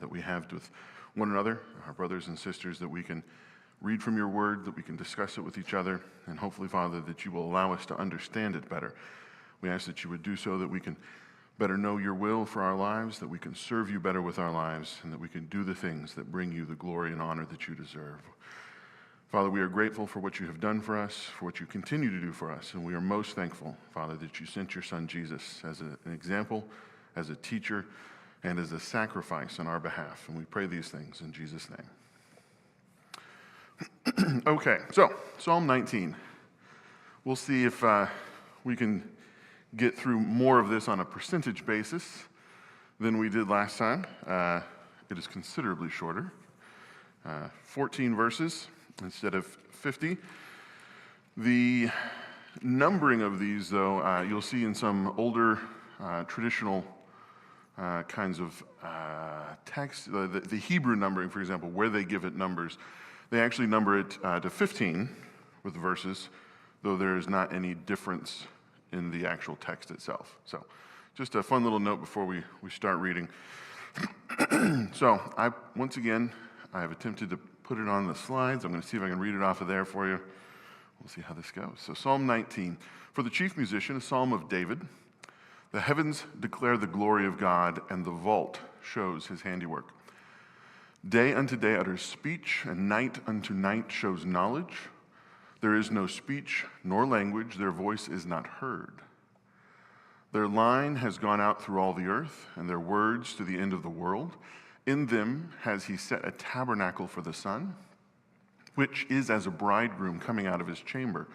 that we have with one another, our brothers and sisters, that we can read from your word, that we can discuss it with each other, and hopefully, Father, that you will allow us to understand it better. We ask that you would do so that we can better know your will for our lives, that we can serve you better with our lives, and that we can do the things that bring you the glory and honor that you deserve. Father, we are grateful for what you have done for us, for what you continue to do for us, and we are most thankful, Father, that you sent your son Jesus as an example, as a teacher, and as a sacrifice on our behalf. And we pray these things in Jesus' name. Okay, so Psalm 19. We'll see if we can get through more of this on a percentage basis than we did last time. It is considerably shorter. 14 verses instead of 50. The numbering of these, though, you'll see in some older traditional kinds of text, the Hebrew numbering, for example, where they give it numbers, they actually number it to 15 with the verses, though there is not any difference in the actual text itself. So just a fun little note before we start reading. So once again, I have attempted to put it on the slides. I'm going to see if I can read it off of there for you. We'll see how this goes. So Psalm 19. For the chief musician, a psalm of David. The heavens declare the glory of God, and the vault shows his handiwork. Day unto day utters speech, and night unto night shows knowledge. There is no speech nor language, their voice is not heard. Their line has gone out through all the earth, and their words to the end of the world. In them has he set a tabernacle for the sun, which is as a bridegroom coming out of his chamber,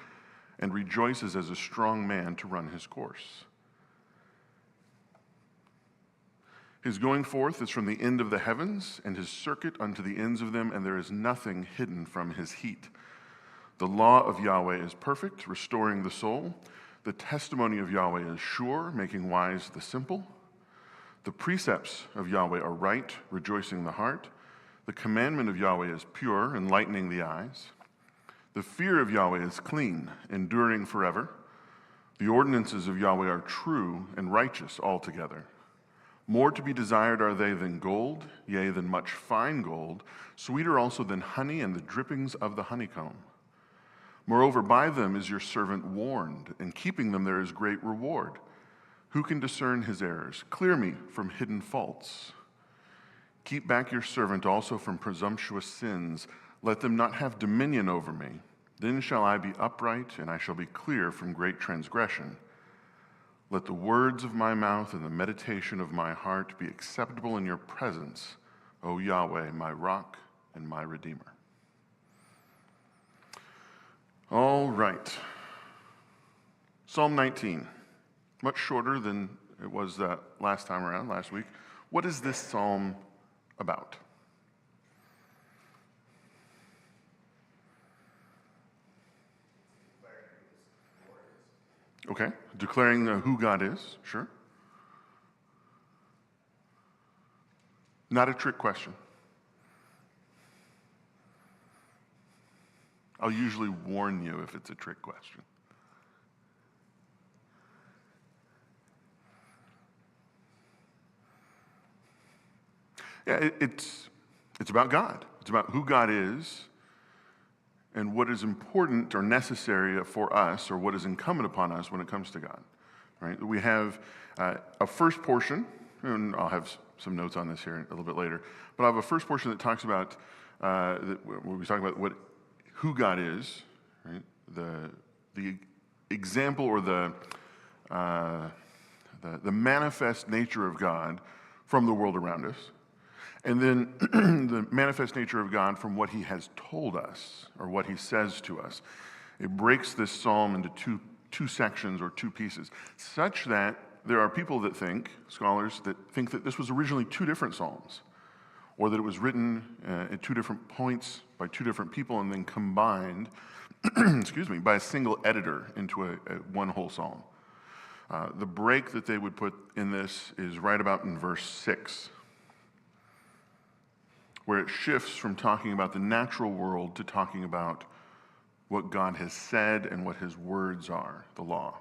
and rejoices as a strong man to run his course. His going forth is from the end of the heavens, and his circuit unto the ends of them, and there is nothing hidden from his heat. The law of Yahweh is perfect, restoring the soul. The testimony of Yahweh is sure, making wise the simple. The precepts of Yahweh are right, rejoicing the heart. The commandment of Yahweh is pure, enlightening the eyes. The fear of Yahweh is clean, enduring forever. The ordinances of Yahweh are true and righteous altogether. More to be desired are they than gold, yea, than much fine gold, sweeter also than honey and the drippings of the honeycomb. Moreover, by them is your servant warned, and keeping them there is great reward. Who can discern his errors? Clear me from hidden faults. Keep back your servant also from presumptuous sins. Let them not have dominion over me. Then shall I be upright, and I shall be clear from great transgression. Let the words of my mouth and the meditation of my heart be acceptable in your presence, O Yahweh, my rock and my redeemer. All right. Psalm 19. Much shorter than it was that last time around, last week. What is this psalm about? Okay, declaring who God is, sure. Not a trick question. I'll usually warn you if it's a trick question. Yeah, it's about God. It's about who God is and what is important or necessary for us, or what is incumbent upon us when it comes to God. Right? We have a first portion, and I'll have some notes on this here a little bit later, but I have a first portion that talks about where we talk about who God is, right? The example or the manifest nature of God from the world around us. And then the manifest nature of God from what he has told us, or what he says to us. It breaks this psalm into two sections or two pieces, such that there are people that think, scholars, that think that this was originally two different psalms, or that it was written at two different points by two different people and then combined, by a single editor into one whole psalm. The break that they would put in this is right about in verse 6. Where it shifts from talking about the natural world to talking about what God has said and what his words are, the law.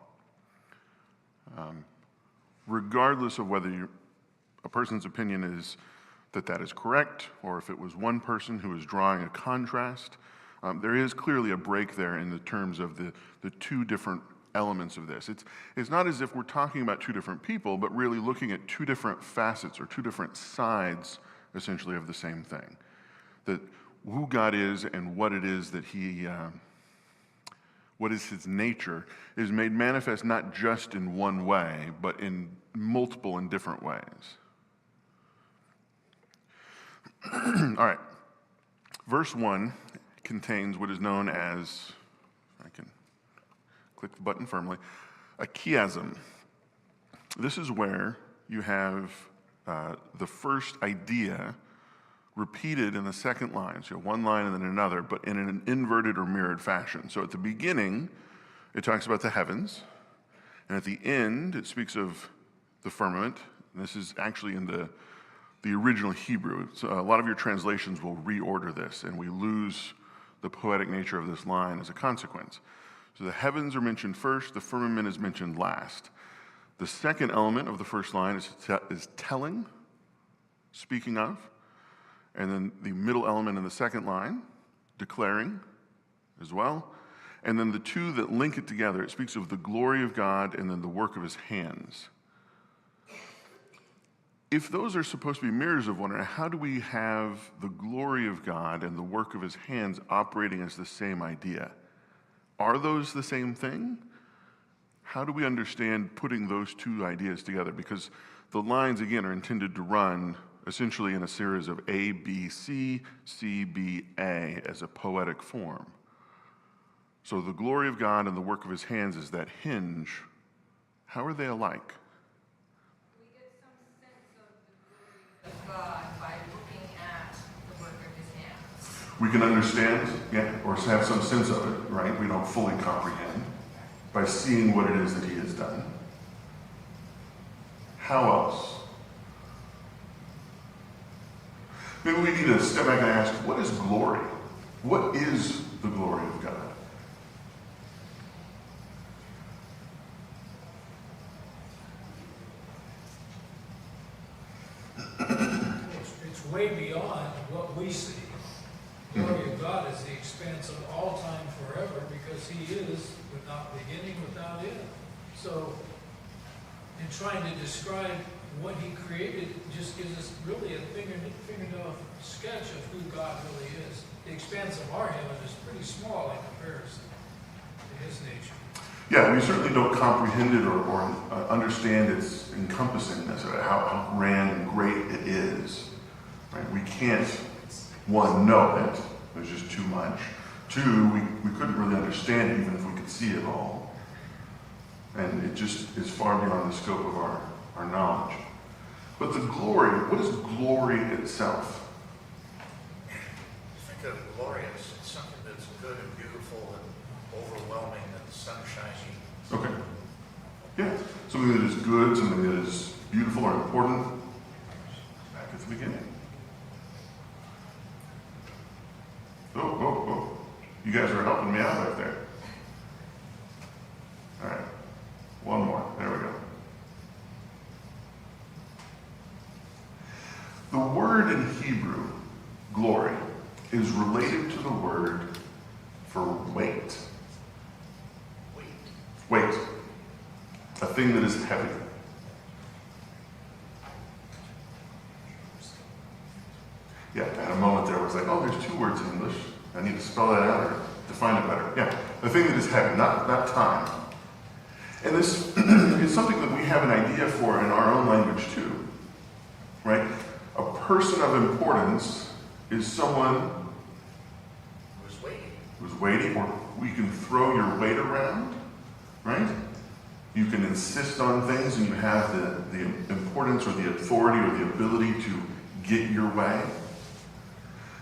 Regardless of whether a person's opinion is that is correct, or if it was one person who was drawing a contrast. There is clearly a break there in the terms of the two different elements of this. It's not as if we're talking about two different people, but really looking at two different facets or two different sides, essentially, of the same thing. That who God is and what it is that what is his nature is made manifest not just in one way, but in multiple and different ways. All right. Verse 1 contains what is known as, I can click the button firmly, a chiasm. This is where you have the first idea repeated in the second line. So one line and then another, but in an inverted or mirrored fashion. So at the beginning, it talks about the heavens. And at the end, it speaks of the firmament. And this is actually in the original Hebrew. So a lot of your translations will reorder this, and we lose the poetic nature of this line as a consequence. So the heavens are mentioned first, the firmament is mentioned last. The second element of the first line is telling, speaking of. And then the middle element in the second line, declaring as well. And then the two that link it together, it speaks of the glory of God and then the work of his hands. If those are supposed to be mirrors of one another, how do we have the glory of God and the work of his hands operating as the same idea? Are those the same thing? How do we understand putting those two ideas together? Because the lines, again, are intended to run essentially in a series of A, B, C, C, B, A as a poetic form. So the glory of God and the work of his hands is that hinge. How are they alike? We get some sense of the glory of God by looking at the work of his hands. We can understand, or have some sense of it, right? We don't fully comprehend by seeing what it is that he has done. How else? Maybe we need to step back and ask, what is glory? What is the glory of God? It's way beyond what we see. The glory of God is the expanse of all time forever because he is without beginning, without end. So, in trying to describe what he created just gives us really a fingernail sketch of who God really is. The expanse of our heaven is pretty small in comparison to his nature. Yeah, we certainly don't comprehend it or understand its encompassingness, how grand and great it is. Right? We can't, one, know it. There's just too much. Two, we couldn't really understand it even if we could see it all. And it just is far beyond the scope of our knowledge. But the glory, what is glory itself? Think of glorious. It's something that's good and beautiful and overwhelming and sunshiny. Okay. Yeah. Something that is good, something that is beautiful or important. Back at the beginning. Oh. You guys are helping me out right there. All right. One more. There we go. The word in Hebrew, glory, is related to the word for weight. Weight. A thing that is heavy. Yeah, I had a moment there where I was like, oh, there's two words in English. I need to spell that out or define it better. Yeah, a thing that is heavy, not time. And this is something that we have an idea for in our own language too, right? A person of importance is someone who's weighty, or we can throw your weight around, right? You can insist on things and you have the importance or the authority or the ability to get your way.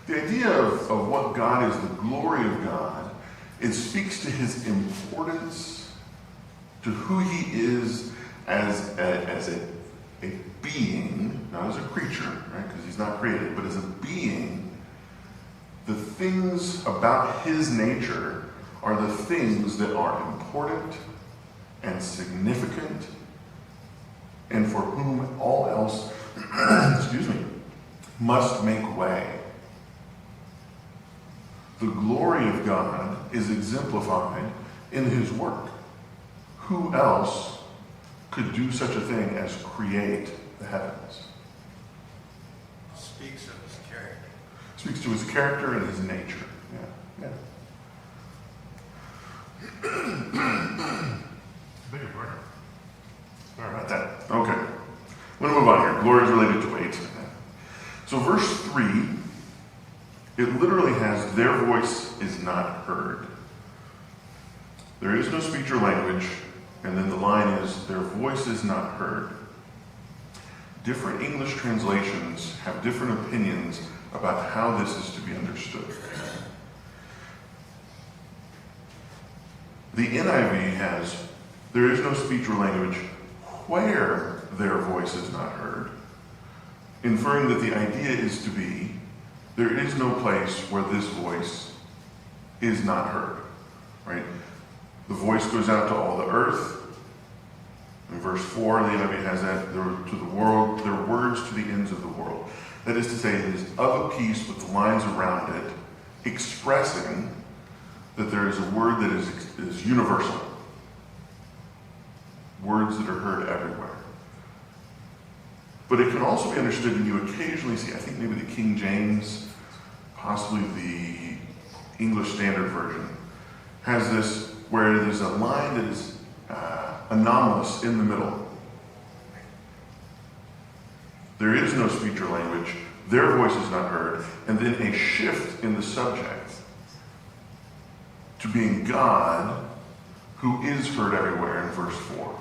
The idea of what God is, the glory of God, it speaks to his importance, to who he is as a being, not as a creature, right? Because he's not created, but as a being. The things about his nature are the things that are important and significant, and for whom all else, must make way. The glory of God is exemplified in his work. Who else could do such a thing as create the heavens? Speaks of his character. Speaks to his character and his nature. Yeah. Beg your pardon. Sorry about that. Okay. I'm going to move on here. Glory is related to 8. So verse 3, it literally has, their voice is not heard. There is no speech or language, and then the line is, their voice is not heard. Different English translations have different opinions about how this is to be understood. The NIV has, there is no speech or language where their voice is not heard, inferring that the idea is to be, there is no place where this voice is not heard, right? The voice goes out to all the earth. In verse 4, the NIV has that, to the world, their words to the ends of the world. That is to say, it is of a piece with the lines around it, expressing that there is a word that is universal. Words that are heard everywhere. But it can also be understood, and you occasionally see, I think maybe the King James, possibly the English Standard Version, has this where there's a line that is anomalous in the middle. There is no speech or language, their voice is not heard, and then a shift in the subject to being God, who is heard everywhere in verse 4.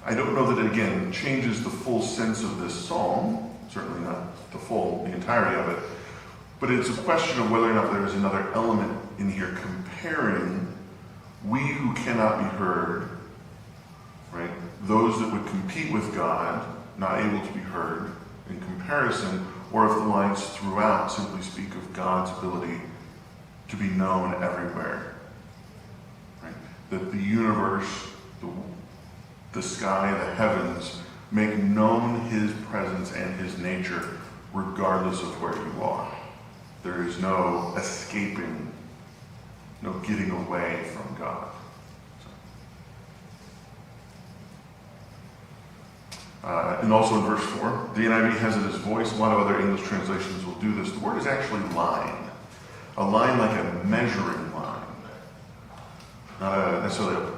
I don't know that it, again, changes the full sense of this psalm, certainly not the entirety of it, but it's a question of whether or not there is another element in here comparing we who cannot be heard, right? Those that would compete with God, not able to be heard in comparison, or if the lines throughout simply speak of God's ability to be known everywhere, right? That the universe, the sky, the heavens, make known his presence and his nature regardless of where you are. There is no escaping, no getting away from God. And also in verse 4, the NIV has it as voice. A lot of other English translations will do this. The word is actually line. A line like a measuring line. Not necessarily a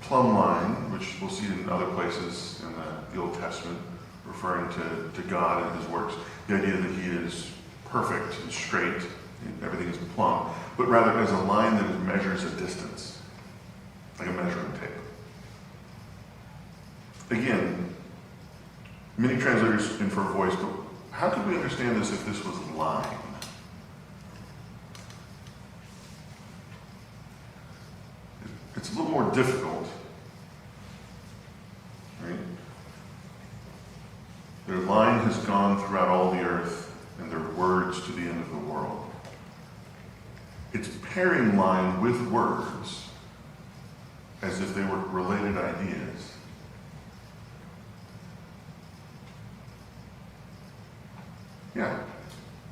plumb line, which we'll see in other places in the Old Testament, referring to God and his works. The idea that he is perfect and straight, and everything is plumb, but rather as a line that measures a distance, like a measuring tape. Again, many translators infer voice, but how could we understand this if this was line? It's a little more difficult, right? Their line has gone throughout all the earth, and their words to the end of the world. It's pairing line with words as if they were related ideas. Yeah.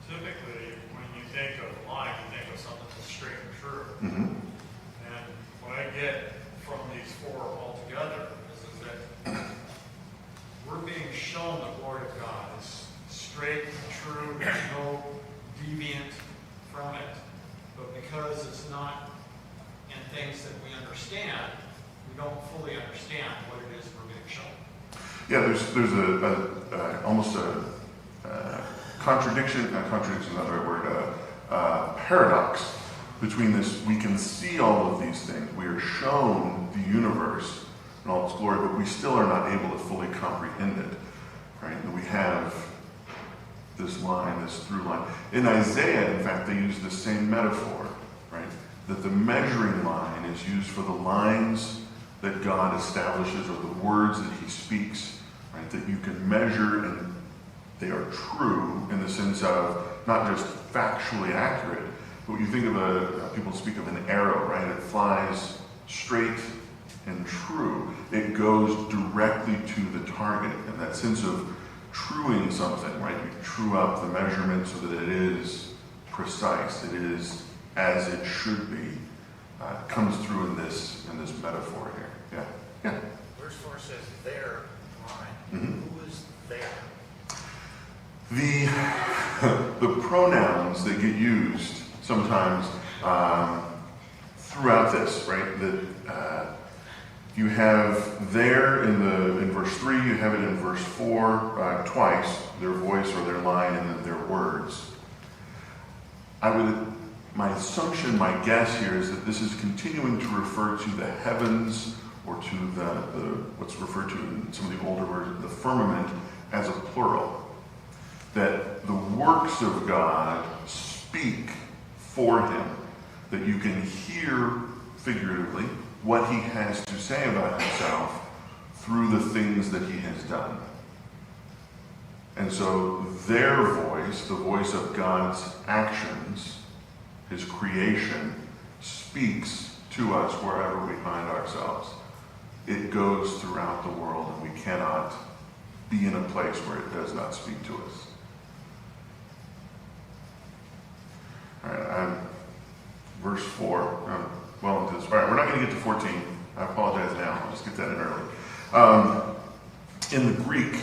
Typically, when you think of line, you think of something that's straight and true. Mm-hmm. And what I get from these four altogether is that we're being shown the glory of God. It's straight and true, there's no deviant from it. But because it's not in things that we understand, we don't fully understand what it is we're being shown. Yeah, there's almost a contradiction, not contradiction is not the right word, paradox between this. We can see all of these things. We are shown the universe in all its glory, but we still are not able to fully comprehend it, right? And we have this line, this through line. In Isaiah, in fact, they use the same metaphor, right? That the measuring line is used for the lines that God establishes or the words that he speaks, right? That you can measure and they are true in the sense of not just factually accurate, but when you think of people speak of an arrow, right? It flies straight and true. It goes directly to the target, and that sense of truing something, right? You true up the measurement so that it is precise, it is as it should be. Comes through in this metaphor here. Yeah. Verse 4 says, their line. Mhm. Who is there? The pronouns that get used sometimes throughout this, right? That you have there in verse 3, you have it in verse 4 twice, their voice or their line, and then their words. My assumption, my guess here is that this is continuing to refer to the heavens or to the what's referred to in some of the older versions, the firmament, as a plural. That the works of God speak for him, that you can hear figuratively what he has to say about himself through the things that he has done. And so their voice, the voice of God's actions, his creation, speaks to us wherever we find ourselves. It goes throughout the world, and we cannot be in a place where it does not speak to us. All right, verse 4. Well into this. All right, we're not going to get to 14. I apologize now. I'll just get that in early. In the Greek,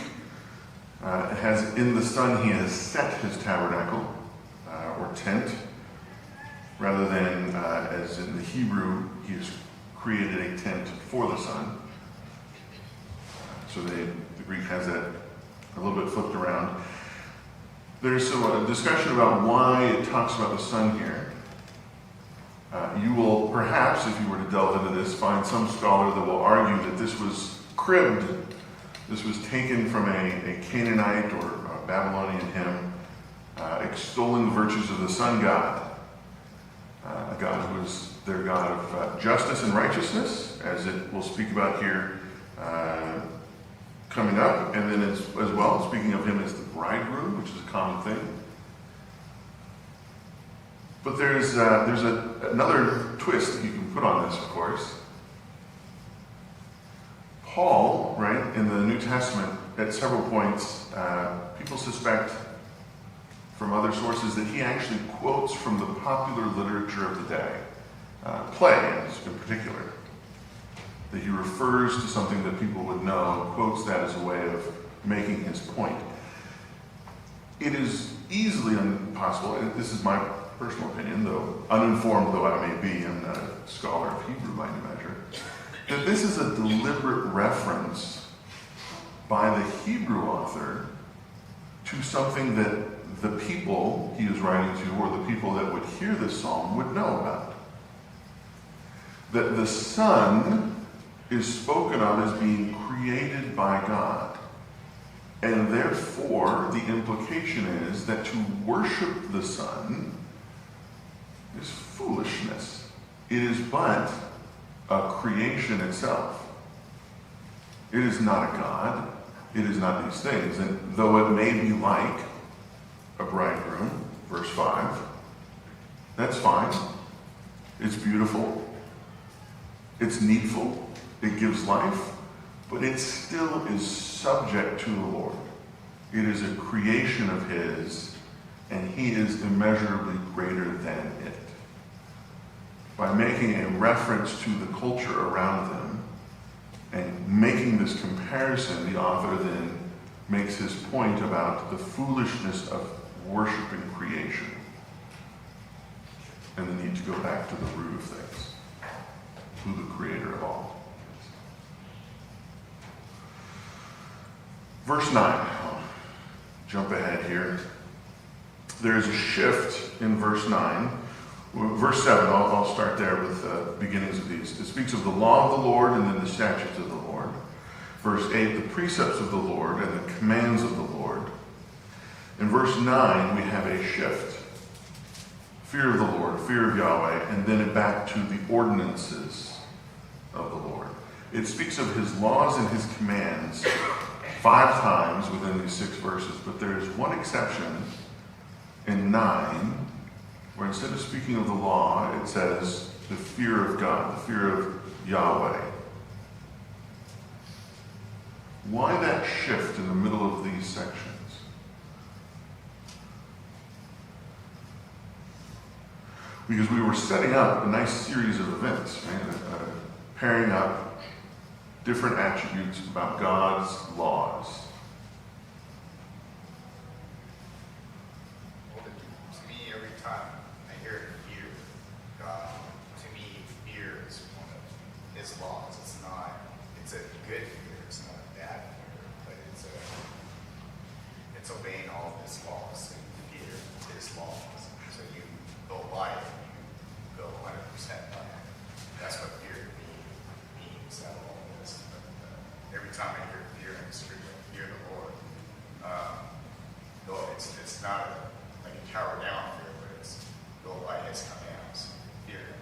it has, in the sun he has set his tabernacle, or tent, rather than, as in the Hebrew, he has created a tent for the sun. So the Greek has that a little bit flipped around. There's a discussion about why it talks about the sun here. You will perhaps, if you were to delve into this, find some scholar that will argue that this was cribbed. This was taken from a Canaanite or a Babylonian hymn, extolling the virtues of the sun god. A god who is their god of justice and righteousness, as it will speak about here coming up, and then as well, speaking of him as the bridegroom, which is a common thing. But there's another twist that you can put on this, of course. Paul, right, in the New Testament, at several points, people suspect from other sources that he actually quotes from the popular literature of the day, plays in particular. That he refers to something that people would know and quotes that as a way of making his point. It is easily impossible, and this is my personal opinion, though uninformed though I may be, I'm not a scholar of Hebrew by any measure, that this is a deliberate reference by the Hebrew author to something that the people he is writing to, or the people that would hear this psalm, would know about. That the sun is spoken of as being created by God. And therefore, the implication is that to worship the sun is foolishness. It is but a creation itself. It is not a god. It is not these things. And though it may be like a bridegroom, verse 5, that's fine. It's beautiful. It's needful. It gives life. But it still is subject to the Lord. It is a creation of his, and he is immeasurably greater than it. By making a reference to the culture around them and making this comparison, the author then makes his point about the foolishness of worshiping creation and the need to go back to the root of things, who the creator of all. Verse 9, I'll jump ahead here. There's a shift in verse 9. Verse 7, I'll start there with the beginnings of these. It speaks of the law of the Lord and then the statutes of the Lord. Verse 8, the precepts of the Lord and the commands of the Lord. In verse 9, we have a shift. Fear of the Lord, fear of Yahweh, and then back to the ordinances of the Lord. It speaks of his laws and his commands 5 times within these 6 verses, but there is one exception in 9, where instead of speaking of the law, it says the fear of God, the fear of Yahweh. Why that shift in the middle of these sections? Because we were setting up a nice series of events, right? Pairing up different attributes about God's laws. Well, to me, every time I hear fear, God, to me, fear is one of His laws. It's a good fear, it's not a bad fear, but it's obeying all of His laws and fear His laws. So you go by it, you go 100% by it. That's what fear to me means out of all this. But every time I hear fear in the street, I fear the Lord. Though it's not like a cower down fear, but it's go by His commands, fear Him.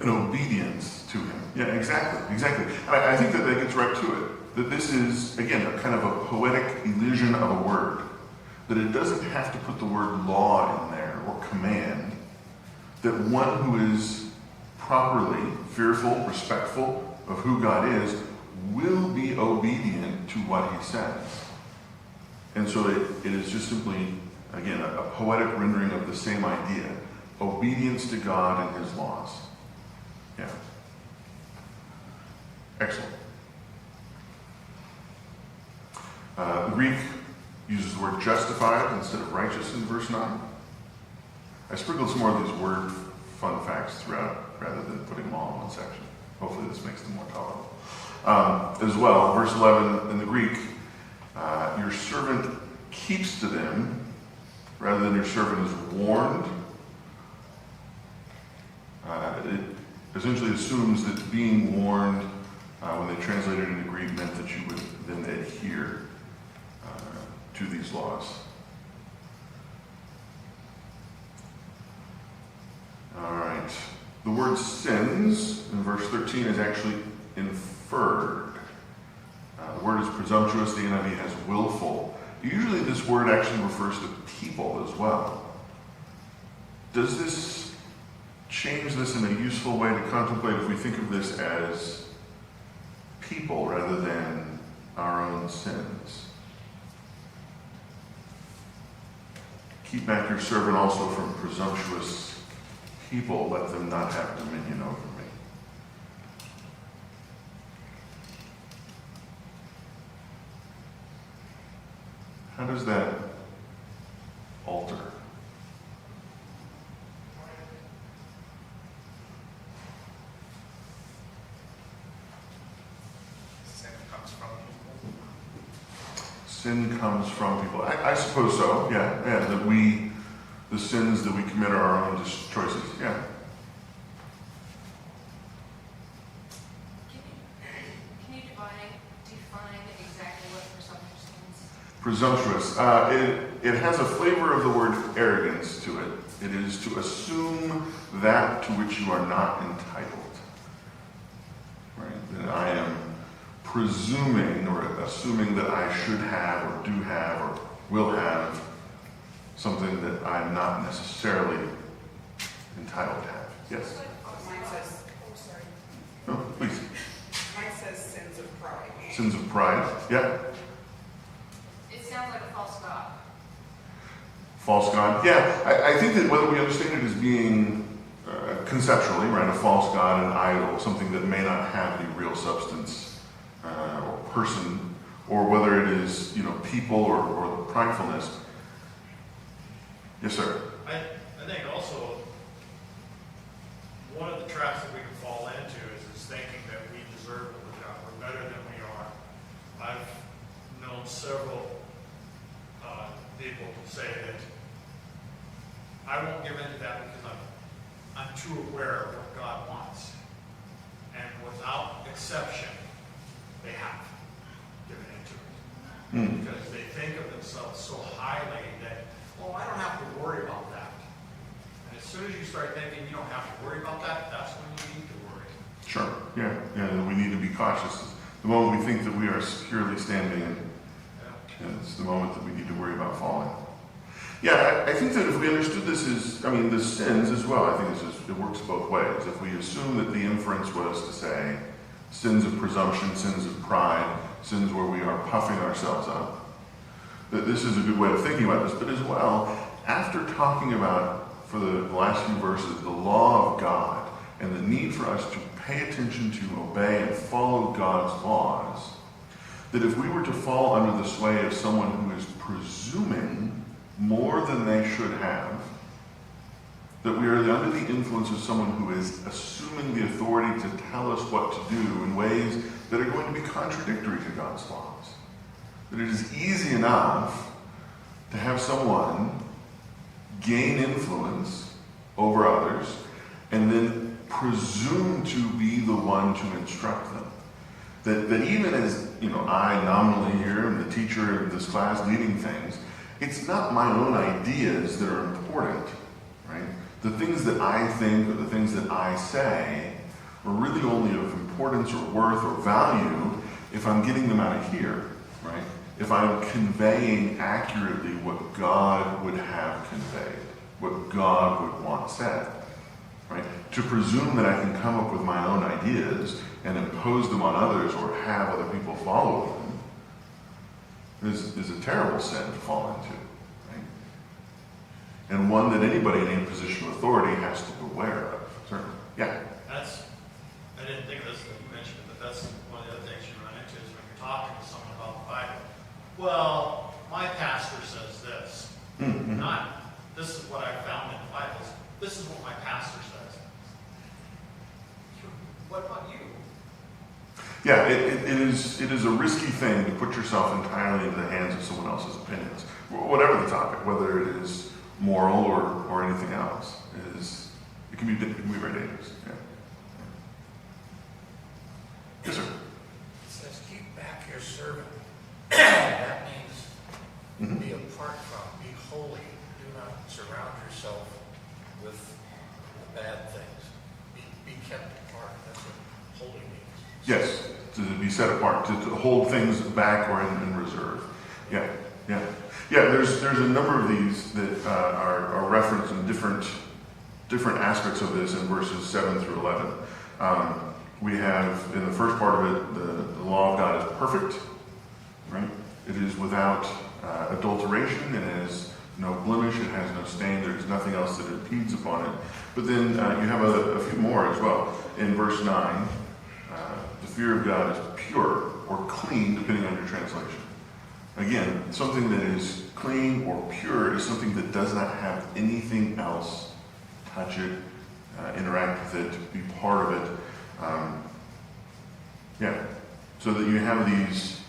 And obedience to him. Yeah, exactly. And I think that gets right to it. That this is, again, a kind of a poetic elision of a word. That it doesn't have to put the word law in there or command. That one who is properly fearful, respectful of who God is, will be obedient to what he says. And so it is just simply, again, a poetic rendering of the same idea. Obedience to God and his laws. Yeah. Excellent. The Greek uses the word justified instead of righteous in verse 9. I sprinkled some more of these word fun facts throughout rather than putting them all in one section. Hopefully this makes them more tolerable. As well, verse 11 in the Greek, your servant keeps to them rather than your servant is warned. It essentially assumes that being warned, when they translated it into Greek, meant that you would then adhere to these laws. All right. The word sins in verse 13 is actually inferred. The word is presumptuous. The NIV has willful. Usually this word actually refers to people as well. Does this change this in a useful way to contemplate if we think of this as people rather than our own sins? Keep back your servant also from presumptuous people. Let them not have dominion over me. How does that alter? Sin comes from people. Sin comes from people. I suppose so. Yeah. That the sins that we commit are our own choices. Yeah. Can you define exactly what presumptuous means? Presumptuous. It has a flavor of the word arrogance to it. It is to assume that to which you are not entitled. Right? That I am presuming or assuming that I should have or do have or will have something that I'm not necessarily entitled to have. Yes? Mine says, oh, sorry. No, please. Mine says sins of pride. Sins of pride. Yeah. It sounds like a false god. False god. Yeah. I think that whether we understand it as being conceptually, right, a false god, an idol, something that may not have any real substance or person, or whether it is, people or the pridefulness. Yes, sir. I think also one of the traps that we can fall into is thinking that we deserve what we got. We're better than we are. I've known several people say that I won't give in to that because I'm too aware of what God wants. And without exception, they have given into it. Because they think of themselves so highly that, well, I don't have to worry about that. And as soon as you start thinking you don't have to worry about that, that's when you need to worry. Sure. Yeah. We need to be cautious. The moment we think that we are securely standing, it's the moment that we need to worry about falling. Yeah, I think that if we understood this as, the sins as well, I think it works both ways. If we assume that the inference was to say sins of presumption, sins of pride, sins where we are puffing ourselves up. That this is a good way of thinking about this, but as well, after talking about, for the last few verses, the law of God and the need for us to pay attention to, obey, and follow God's laws, that if we were to fall under the sway of someone who is presuming more than they should have, that we are under the influence of someone who is assuming the authority to tell us what to do in ways that are going to be contradictory to God's laws. That it is easy enough to have someone gain influence over others and then presume to be the one to instruct them. That even as, I nominally here am the teacher of this class leading things, it's not my own ideas that are important, right? The things that I think or the things that I say are really only of importance or worth or value if I'm getting them out of here, right? If I'm conveying accurately what God would have conveyed, what God would want said, right? To presume that I can come up with my own ideas and impose them on others or have other people follow them is a terrible sin to fall into, right? And one that anybody in any position of authority has to beware of, certainly. Yeah? I didn't think of this when you mentioned it, but that's one of the other things you run into is when you're talking to someone about the Bible. Well, my pastor says this. Mm-hmm. Not, this is what I found in the Bible. This is what my pastor says. What about you? Yeah, it is a risky thing to put yourself entirely into the hands of someone else's opinions, whatever the topic, whether it is moral or anything else. It can be very dangerous. Yeah. Yes, sir. It says, keep back your servant. That means be apart from, be holy. Do not surround yourself with bad things. Be kept apart. That's what holy means. Yes, to be set apart, to hold things back or in reserve. Yeah. There's a number of these that are referenced in different aspects of this in verses 7 through 11. We have in the first part of it, the law of God is perfect, right? It is without adulteration. It has no blemish. It has no stain. There is nothing else that impedes upon it. But then you have a few more as well. In verse 9, the fear of God is pure or clean, depending on your translation. Again, something that is clean or pure is something that does not have anything else touch it, interact with it, be part of it. So that you have these,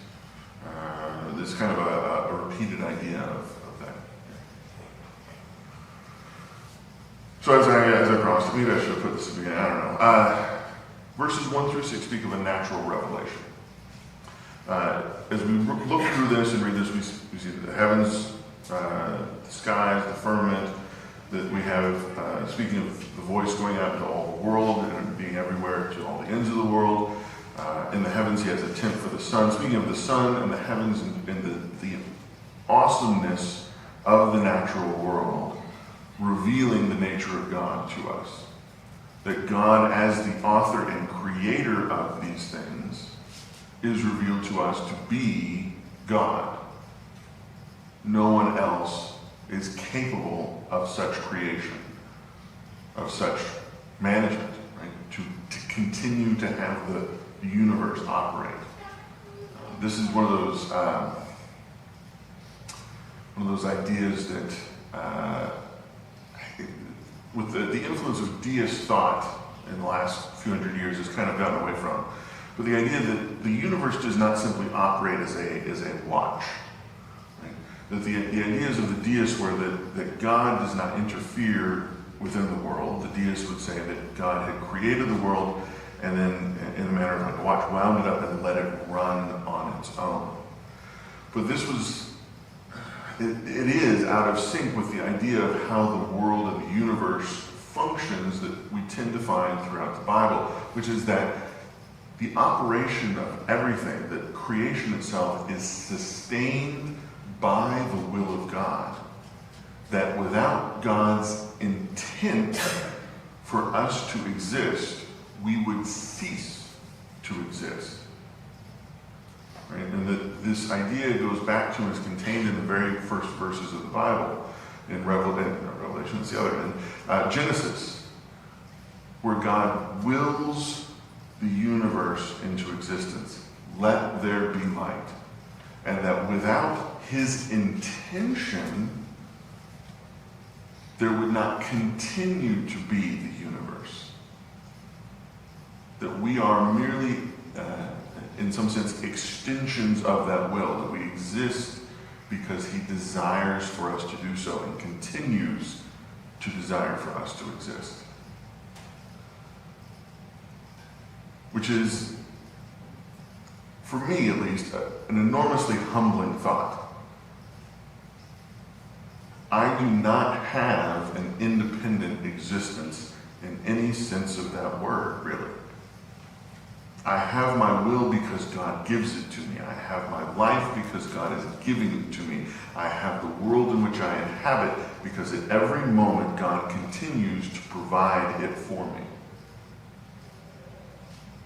this kind of a repeated idea of that. So as I promised, maybe I should have put this at the beginning, I don't know. Verses 1 through 6 speak of a natural revelation. As we look through this and read this, we see the heavens, the skies, the firmament, that we have, speaking of the voice going out into all the world and being everywhere to all the ends of the world. In the heavens, he has a tent for the sun. Speaking of the sun and the heavens and the awesomeness of the natural world, revealing the nature of God to us. That God, as the author and creator of these things, is revealed to us to be God. No one else is capable of such creation, of such management, right? To continue to have the universe operate. This is one of those ideas that, with the influence of deist thought in the last few hundred years, has kind of gotten away from. But the idea that the universe does not simply operate as a watch. Right? That the ideas of the deists were that God does not interfere within the world. The deists would say that God had created the world and then, in the manner of like a watch, wound it up and let it run on its own. But this was, it is out of sync with the idea of how the world and the universe functions that we tend to find throughout the Bible, which is that the operation of everything, that creation itself is sustained by the will of God. That without God's intent for us to exist, we would cease to exist. Right? And that this idea goes back to and is contained in the very first verses of the Bible, in Revelation, it's the other, in Genesis, where God wills the universe into existence. Let there be light. And that without his intention, there would not continue to be the universe. That we are merely, in some sense, extensions of that will, that we exist because he desires for us to do so and continues to desire for us to exist. Which is, for me at least, an enormously humbling thought. I do not have an independent existence in any sense of that word, really. I have my will because God gives it to me. I have my life because God is giving it to me. I have the world in which I inhabit because at every moment God continues to provide it for me.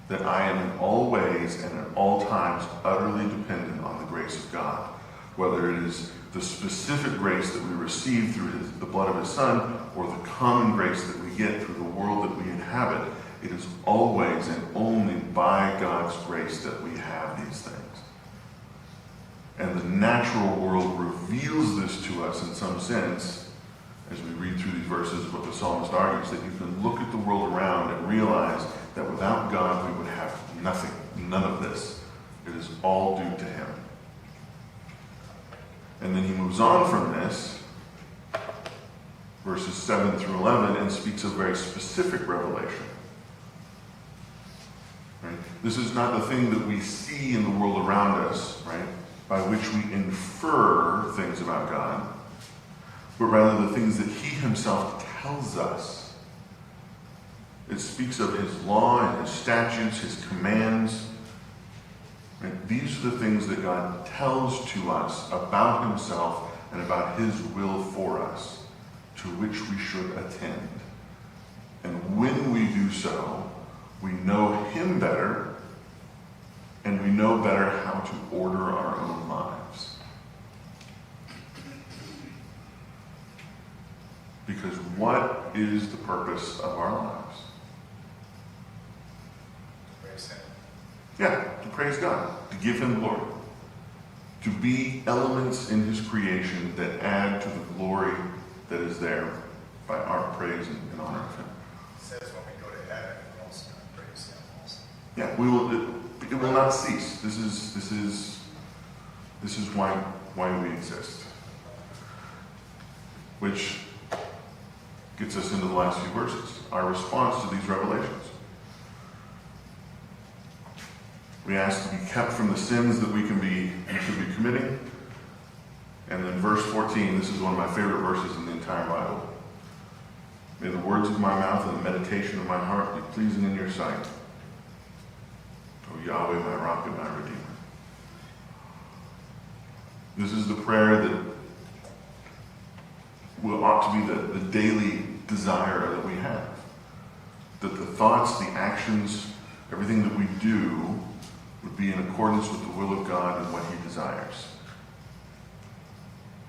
That I am in all ways and at all times utterly dependent on the grace of God. Whether it is the specific grace that we receive through the blood of his Son, or the common grace that we get through the world that we inhabit, it is always and only by God's grace that we have these things. And the natural world reveals this to us in some sense, as we read through these verses, what the psalmist argues, that you can look at the world around and realize that without God we would have nothing, none of this. It is all due to him. And then he moves on from this, verses 7 through 11, and speaks of very specific revelation. Right? This is not the thing that we see in the world around us, right, by which we infer things about God, but rather the things that he himself tells us. It speaks of his law and his statutes, his commands. Right? These are the things that God tells to us about himself and about his will for us, to which we should attend. And when we do so, we know him better, and we know better how to order our own lives. Because what is the purpose of our lives? Praise him. Yeah, to praise God, to give him glory, to be elements in his creation that add to the glory that is there by our praise and honor of him. It says when we go to heaven, we're also going to praise him also. Yeah, it will not cease. This is why we exist. Which gets us into the last few verses, our response to these revelations. We ask to be kept from the sins that we could be committing. And then verse 14, this is one of my favorite verses in the entire Bible. May the words of my mouth and the meditation of my heart be pleasing in your sight, O Yahweh, my rock and my redeemer. This is the prayer that ought to be the daily desire that we have. That the thoughts, the actions, everything that we do would be in accordance with the will of God and what he desires.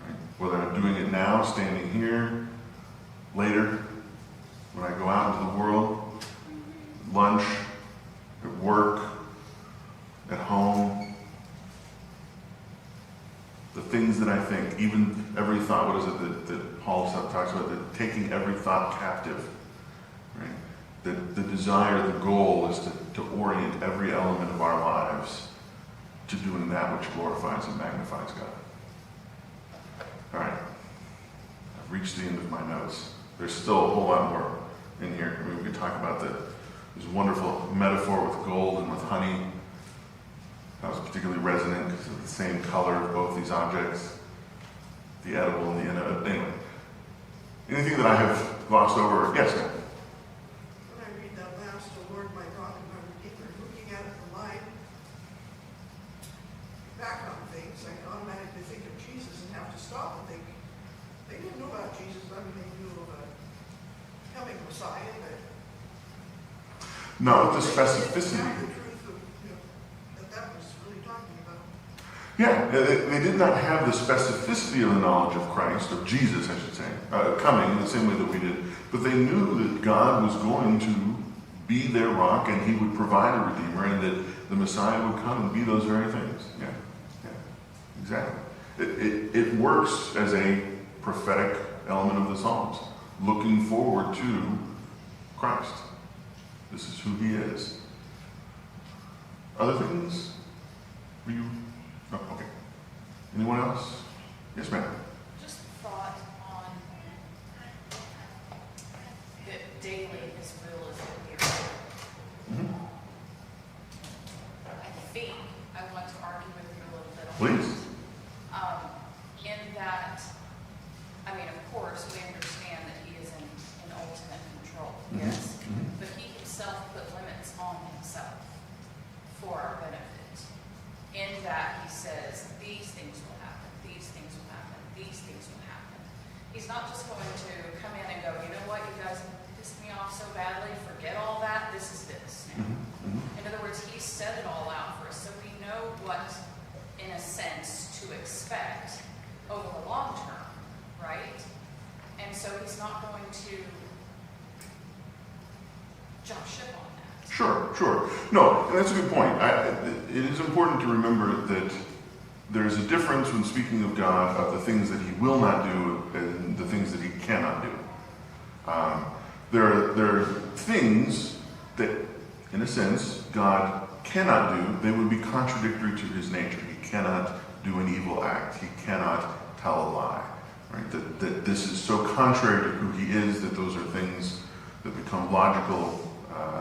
Right? Whether I'm doing it now, standing here, later, when I go out into the world, lunch, at work, at home, the things that I think, even every thought, what is it that Paul talks about, that taking every thought captive, right? The desire, the goal is to orient every element of our lives to doing that which glorifies and magnifies God. All right, I've reached the end of my notes. There's still a whole lot more in here. I mean, we could talk about this wonderful metaphor with gold and with honey. That was particularly resonant because of the same color of both these objects, the edible and the inedible. Anyway, anything that I have glossed over? Yes, ma'am. When I read that last, "O Lord, my God and my Redeemer," looking at it from my background things, I can automatically think of Jesus and have to stop and think, they didn't know about Jesus. I mean, they knew of a coming Messiah, but Not with the they didn't specificity. have the truth of Yeah, they did not have the specificity of the knowledge of Christ, of Jesus, I should say, coming in the same way that we did. But they knew that God was going to be their rock and he would provide a redeemer and that the Messiah would come and be those very things. Yeah, exactly. It works as a prophetic element of the Psalms, looking forward to Christ. This is who he is. Other things? Were you? Oh, okay. Anyone else? Yes, ma'am. Just thought on that daily is real as it appears. Mm-hmm. I think I want to argue with you a little bit on Please. that. In that, I mean, of course, we understand that he is in ultimate control, Mhm. yes. Mhm. But he himself put limits on himself for our benefit. In that he says, these things will happen, these things will happen, these things will happen. He's not just going to come in and go, you know what, you guys pissed me off so badly, forget all that, this is this now. In other words, he set it all out for us, so we know what, in a sense, to expect over the long term, right? And so he's not going to jump ship on that. Sure. No, and that's a good point. It is important to remember that there's a difference when speaking of God of the things that he will not do and the things that he cannot do. There are things that, in a sense, God cannot do. They would be contradictory to his nature. He cannot do an evil act. He cannot tell a lie. Right? That this is so contrary to who he is that those are things that become logical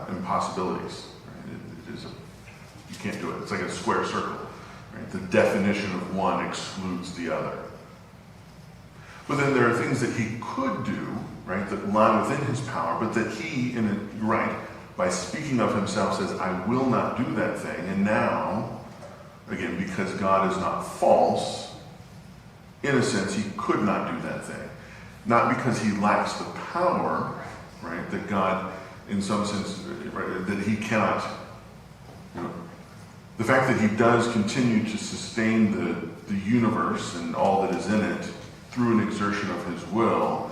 impossibilities. Right? You can't do it. It's like a square circle. Right? The definition of one excludes the other. But then there are things that he could do, right, that lie within his power, but that he, by speaking of himself, says, I will not do that thing. And now, again, because God is not false, in a sense, he could not do that thing. Not because he lacks the power, right, that God, in some sense, right, that he cannot, the fact that he does continue to sustain the universe and all that is in it through an exertion of his will,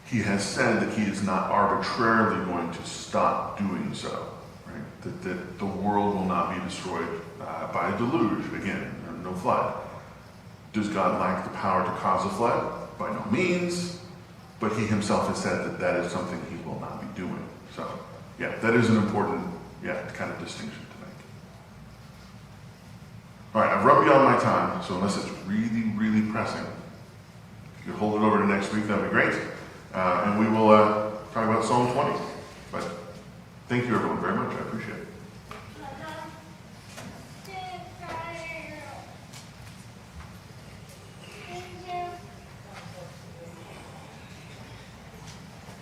he has said that he is not arbitrarily going to stop doing so. Right? That the world will not be destroyed by a deluge, again, no flood. Does God lack the power to cause a flood? By no means. But he himself has said that that is something he will not be doing. So, yeah, that is an important, kind of distinction to make. All right, I've rubbed beyond my time, so unless it's really, really pressing, if you could hold it over to next week, that would be great. And we will talk about Psalm 20. But thank you, everyone, very much. I appreciate it.